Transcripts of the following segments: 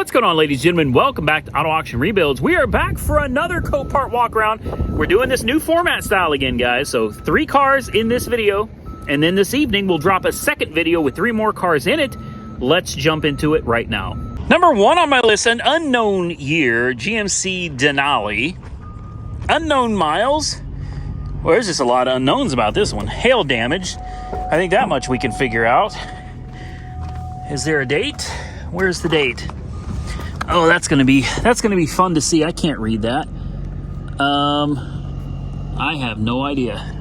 What's going on, ladies and gentlemen? Welcome back to Auto Auction Rebuilds. We are back for another Copart walk around. We're doing this new format style again, guys. So 3 cars in this video, and then this evening we'll drop a second video with 3 more cars in it. Let's jump into it right now. Number 1 on my list, an unknown year, GMC Denali. Unknown miles. Well, there's just a lot of unknowns about this one. Hail damage. I think that much we can figure out. Is there a date? Where's the date? Oh, that's gonna be fun to see. I can't read that. I have no idea.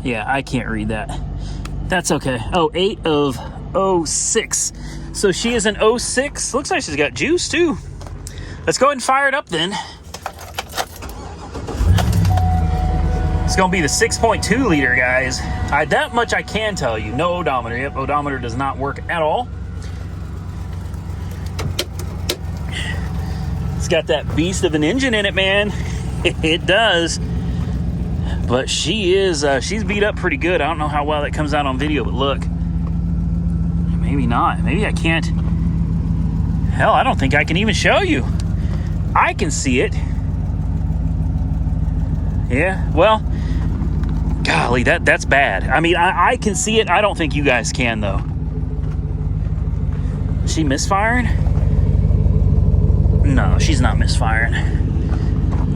Yeah, I can't read that. That's okay. Oh, 8 of 06. So she is an 06. Looks like she's got juice too. Let's go ahead and fire it up then. It's gonna be the 6.2 liter, guys. That much I can tell you. No odometer. Yep, odometer does not work at all. It's got that beast of an engine in it, man. It does. But she is, she's beat up pretty good. I don't know how well that comes out on video, but look. Maybe not. Maybe I can't. Hell, I don't think I can even show you. I can see it. Yeah, well, golly, that's bad. I mean, I can see it. I don't think you guys can, though. Is she misfiring? No, she's not misfiring.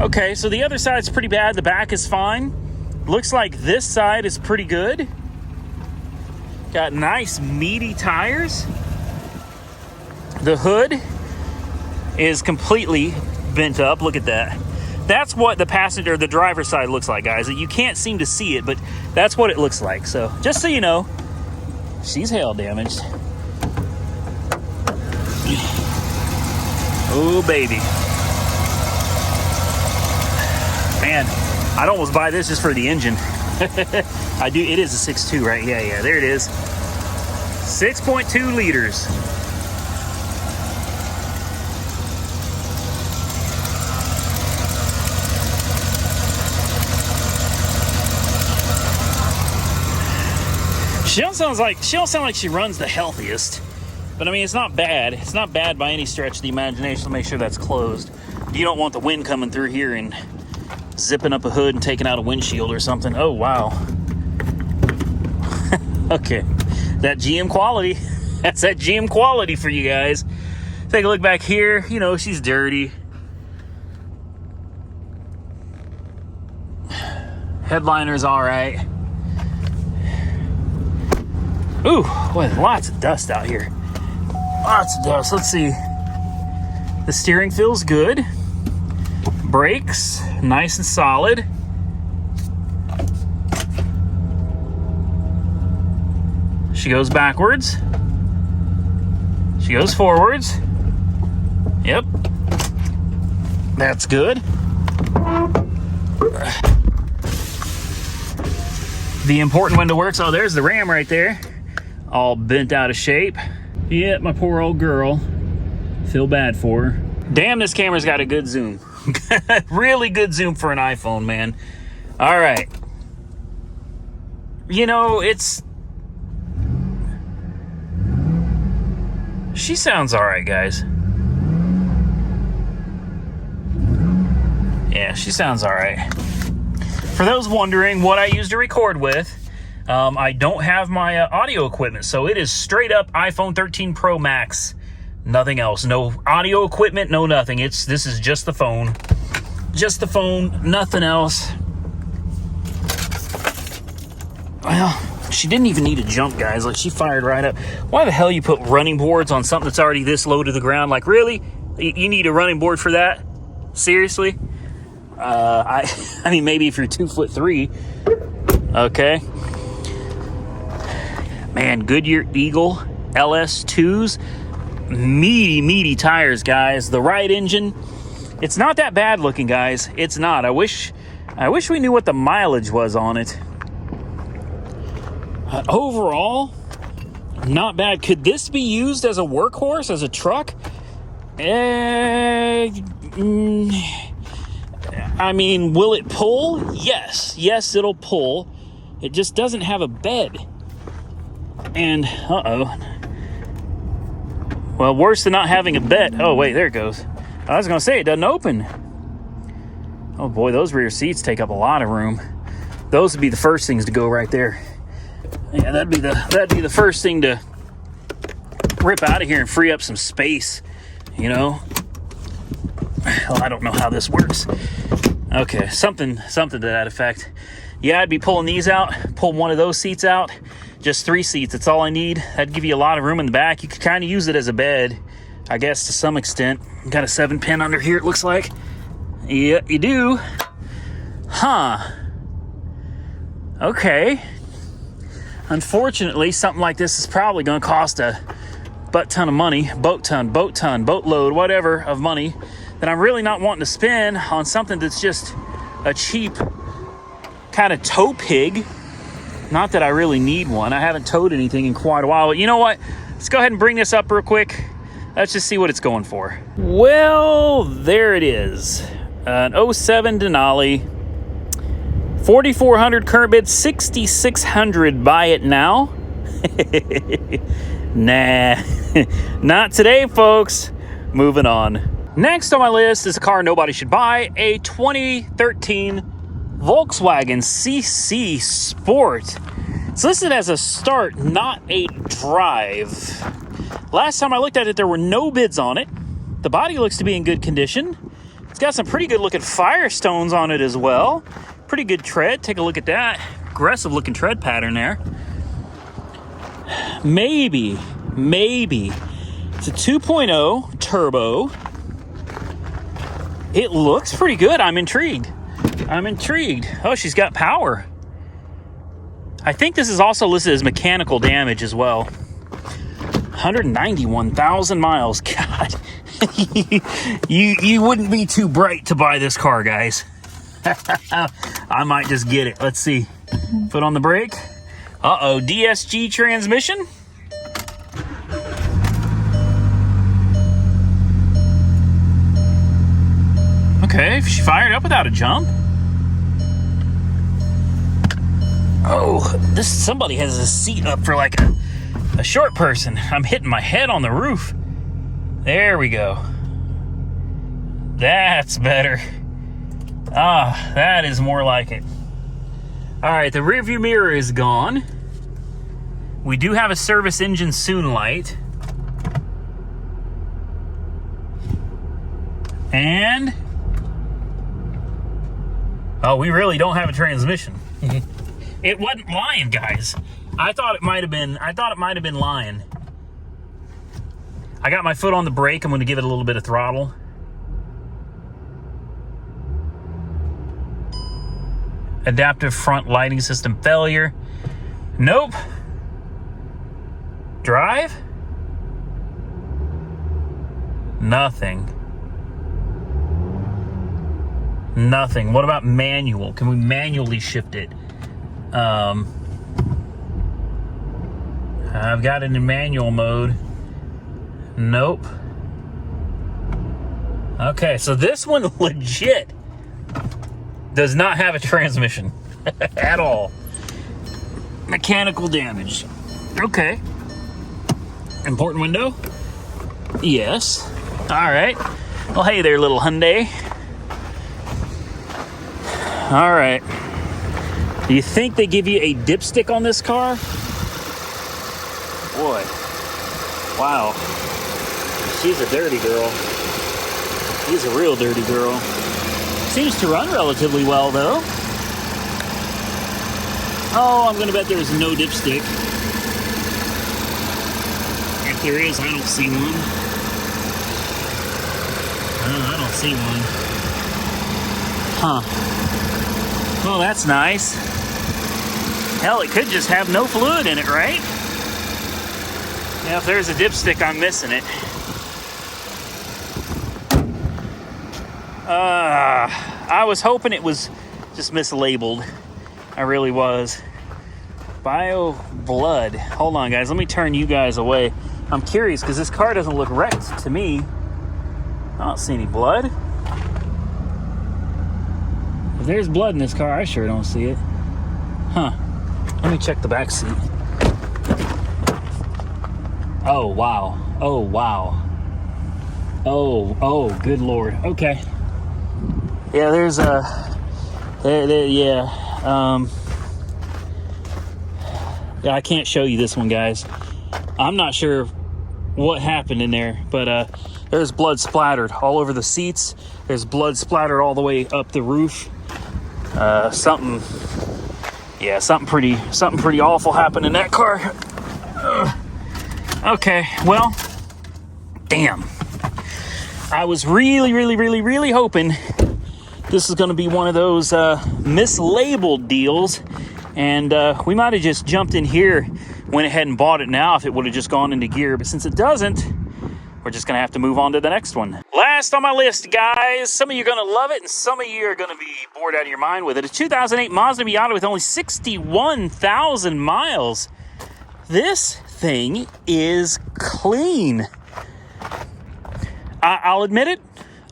Okay, so the other side's pretty bad. The back is fine. Looks like this side is pretty good. Got nice meaty tires. The hood is completely bent up. Look at that. That's what the passenger, the driver's side looks like, guys. You can't seem to see it, but that's what it looks like. So just so you know, she's hail damaged. Oh, baby. Man, I'd almost buy this just for the engine. I do. It is a 6.2, right? Yeah, there it is. 6.2 liters. She don't sound like she runs the healthiest. But I mean, it's not bad. It's not bad by any stretch of the imagination. Make sure that's closed. You don't want the wind coming through here and zipping up a hood and taking out a windshield or something. Oh, wow. Okay. That GM quality. That's that GM quality for you guys. Take a look back here. You know, she's dirty. Headliner's all right. Ooh, boy, lots of dust out here. Lots of dust. Let's see. The steering feels good. Brakes, nice and solid. She goes backwards. She goes forwards. Yep. That's good. The important window works. Oh, there's the ram right there. All bent out of shape. Yeah, my poor old girl. Feel bad for her. Damn, this camera's got a good zoom. Really good zoom for an iPhone, man. All right. You know, she sounds all right, guys. Yeah, she sounds all right. For those wondering what I use to record with, I don't have my audio equipment, so it is straight up iPhone 13 Pro Max. Nothing else. No audio equipment, no nothing. This is just the phone. Just the phone, nothing else. Well, she didn't even need to jump, guys. Like, she fired right up. Why the hell you put running boards on something that's already this low to the ground? Like, really? You need a running board for that? Seriously? I mean, maybe if you're 2'3". Okay. Man, Goodyear Eagle LS2s. Meaty tires, guys. The right engine. It's not that bad looking, guys. It's not. I wish we knew what the mileage was on it. Overall, not bad. Could this be used as a workhorse, as a truck? I mean, will it pull? Yes. Yes, it'll pull. It just doesn't have a bed. And, Well, worse than not having a bed. Oh, wait, there it goes. I was going to say, it doesn't open. Oh, boy, those rear seats take up a lot of room. Those would be the first things to go right there. Yeah, that'd be the first thing to rip out of here and free up some space, you know? Well, I don't know how this works. Okay, something to that effect. Yeah, I'd be pulling these out, pull one of those seats out. Just 3 seats, that's all I need. That'd give you a lot of room in the back. You could kind of use it as a bed, I guess, to some extent. Got a 7-pin under here, it looks like. Yeah, you do. Huh. Okay. Unfortunately, something like this is probably going to cost a butt-ton of money, boatload, whatever, of money, that I'm really not wanting to spend on something that's just a cheap kind of tow pig. Not that I really need one. I haven't towed anything in quite a while. But you know what? Let's go ahead and bring this up real quick. Let's just see what it's going for. Well, there it is. An 07 Denali. 4,400 current bid, 6,600 buy it now. Nah, not today, folks. Moving on. Next on my list is a car nobody should buy, a 2013 Volkswagen CC Sport. It's listed as a start, not a drive. Last time I looked at it, there were no bids on it. The body looks to be in good condition. It's got some pretty good looking Firestones on it as well. Pretty good tread. Take a look at that. Aggressive looking tread pattern there. Maybe. It's a 2.0 turbo. It looks pretty good. I'm intrigued. Oh, she's got power. I think this is also listed as mechanical damage as well. 191,000 miles. God. you wouldn't be too bright to buy this car, guys. I might just get it. Let's see. Foot on the brake. Uh-oh, DSG transmission. Okay, she fired up without a jump. Oh, somebody has a seat up for like a short person. I'm hitting my head on the roof. There we go. That's better. Ah, that is more like it. All right, the rearview mirror is gone. We do have a service engine soon light. And oh, we really don't have a transmission. It wasn't lying, guys. I thought it might have been lying. I got my foot on the brake. I'm going to give it a little bit of throttle. Adaptive front lighting system failure. Nope. Drive? Nothing. What about manual? Can we manually shift it? I've got it in manual mode. Nope. Okay, so this one legit does not have a transmission at all. Mechanical damage. Okay. Important window? Yes. All right. Well, hey there, little Hyundai. All right. Do you think they give you a dipstick on this car? Boy. Wow. She's a dirty girl. She's a real dirty girl. Seems to run relatively well, though. Oh, I'm going to bet there's no dipstick. If there is, I don't see one. I don't see one. Huh. Well, that's nice. Hell, it could just have no fluid in it, right? Now, if there's a dipstick, I'm missing it. I was hoping it was just mislabeled. I really was. Bio blood. Hold on, guys. Let me turn you guys away. I'm curious because this car doesn't look wrecked to me. I don't see any blood. If there's blood in this car, I sure don't see it. Huh. Let me check the back seat. Oh, wow. Oh, wow. Oh, good Lord. Okay. Yeah, there's a... yeah, I can't show you this one, guys. I'm not sure what happened in there, but there's blood splattered all over the seats. There's blood splattered all the way up the roof. Something pretty awful happened in that car. Okay, well, damn. I was really hoping this is going to be one of those mislabeled deals, and we might have just jumped in here, went ahead and bought it now if it would have just gone into gear, but since it doesn't, we're just going to have to move on to the next one. Last on my list, guys, some of you are going to love it, and some of you are going to be bored out of your mind with it. A 2008 Mazda Miata with only 61,000 miles. This thing is clean. I'll admit it.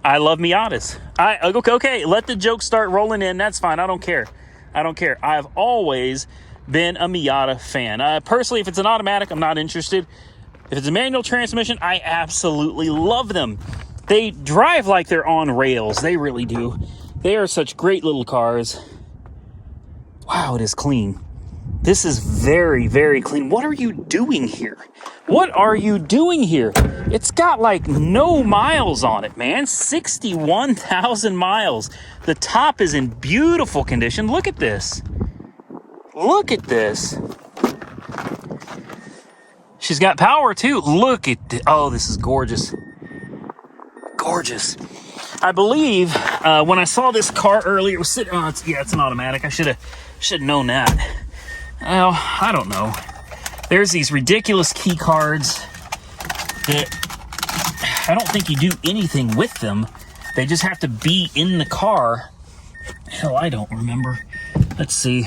I love Miatas. Okay, let the jokes start rolling in. That's fine. I don't care. I've always been a Miata fan. Personally, if it's an automatic, I'm not interested. If it's a manual transmission, I absolutely love them. They drive like they're on rails. They really do. They are such great little cars. Wow, it is clean. This is very clean. What are you doing here? It's got like no miles on it, man. 61,000 miles. The top is in beautiful condition. Look at this. She's got power too. Look at this. Oh, this is gorgeous. I believe when I saw this car earlier, it was sitting. It's an automatic. I should have known that. Well, I don't know. There's these ridiculous key cards that I don't think you do anything with them. They just have to be in the car. Hell, I don't remember. Let's see.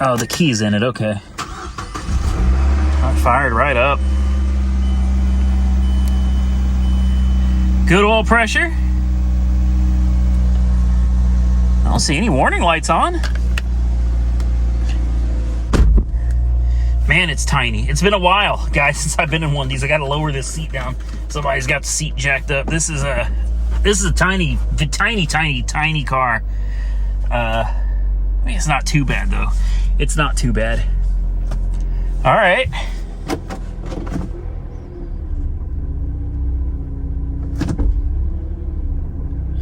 Oh, the key's in it. Okay. I fired right up. Good oil pressure. I don't see any warning lights on. Man, it's tiny. It's been a while, guys, since I've been in one of these. I got to lower this seat down. Somebody's got the seat jacked up. This is a tiny car. I mean, it's not too bad though. It's not too bad. All right.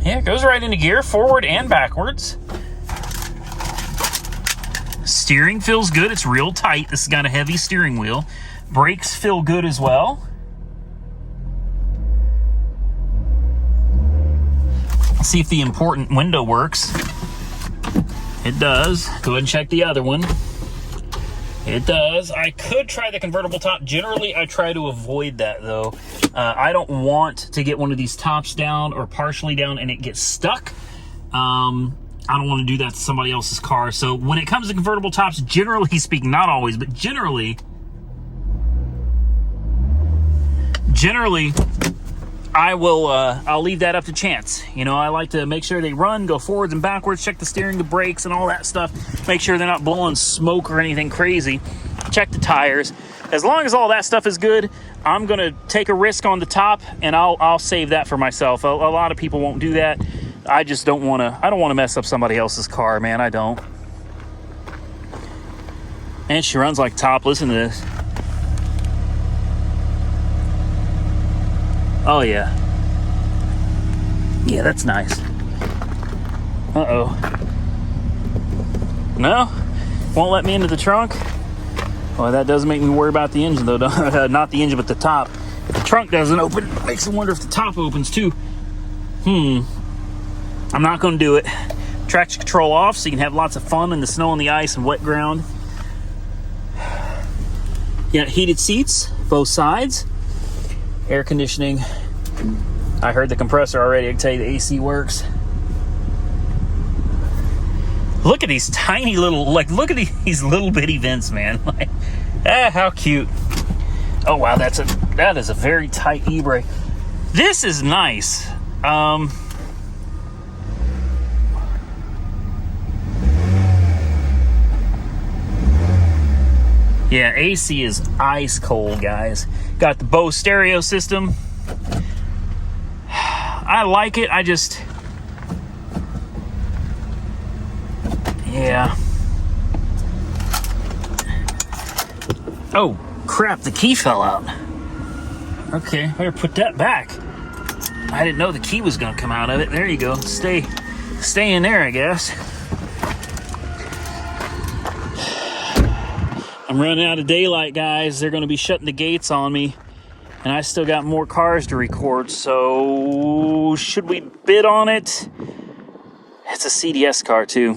Yeah, it goes right into gear, forward and backwards. Steering feels good. It's real tight. This has got a heavy steering wheel. Brakes feel good as well. Let's see if the important window works. It does. Go ahead and check the other one. It does. I could try the convertible top. Generally, I try to avoid that, though. I don't want to get one of these tops down or partially down and it gets stuck. I don't want to do that to somebody else's car. So when it comes to convertible tops, generally speaking, not always, but generally, I'll leave that up to chance. You know, I like to make sure they run, go forwards and backwards, check the steering, the brakes, and all that stuff. Make sure they're not blowing smoke or anything crazy. Check the tires. As long as all that stuff is good, I'm going to take a risk on the top, and I'll save that for myself. A lot of people won't do that. I just don't want to. I don't want to mess up somebody else's car, man. I don't. And she runs like top. Listen to this. Oh, yeah. Yeah, that's nice. Uh-oh. No? Won't let me into the trunk? Well, that does make me worry about the engine, though. Not the engine, but the top. If the trunk doesn't open, it makes me wonder if the top opens, too. I'm not going to do it. Traction control off so you can have lots of fun in the snow and the ice and wet ground. You got heated seats, both sides. Air conditioning. I heard the compressor already. I can tell you the AC works. Look at these tiny little, look at these little bitty vents, man. How cute. Oh, wow, that is a very tight e-brake. This is nice. Yeah, AC is ice cold, guys. Got the Bose stereo system. I like it. I just... Yeah. Oh, crap. The key fell out. Okay, better put that back. I didn't know the key was going to come out of it. There you go. Stay in there, I guess. I'm running out of daylight, guys. They're going to be shutting the gates on me. And I still got more cars to record. So, should we bid on it? It's a CDS car, too.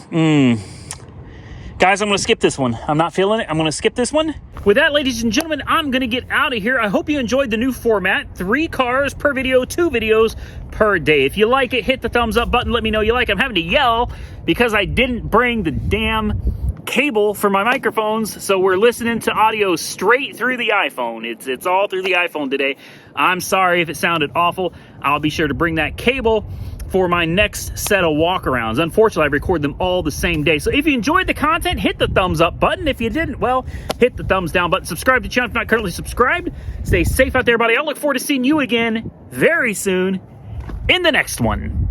Guys, I'm going to skip this one. I'm not feeling it. I'm going to skip this one. With that, ladies and gentlemen, I'm going to get out of here. I hope you enjoyed the new format. 3 cars per video, 2 videos per day. If you like it, hit the thumbs up button. Let me know you like it. I'm having to yell because I didn't bring the damn cable for my microphones, so we're listening to audio straight through the iPhone. It's all through the iPhone today. I'm sorry if it sounded awful. I'll be sure to bring that cable for my next set of walkarounds. Unfortunately, I record them all the same day. So if you enjoyed the content, hit the thumbs up button. If you didn't, well, hit the thumbs down button. Subscribe to the channel if not currently subscribed. Stay safe out there, everybody. I look forward to seeing you again very soon in the next one.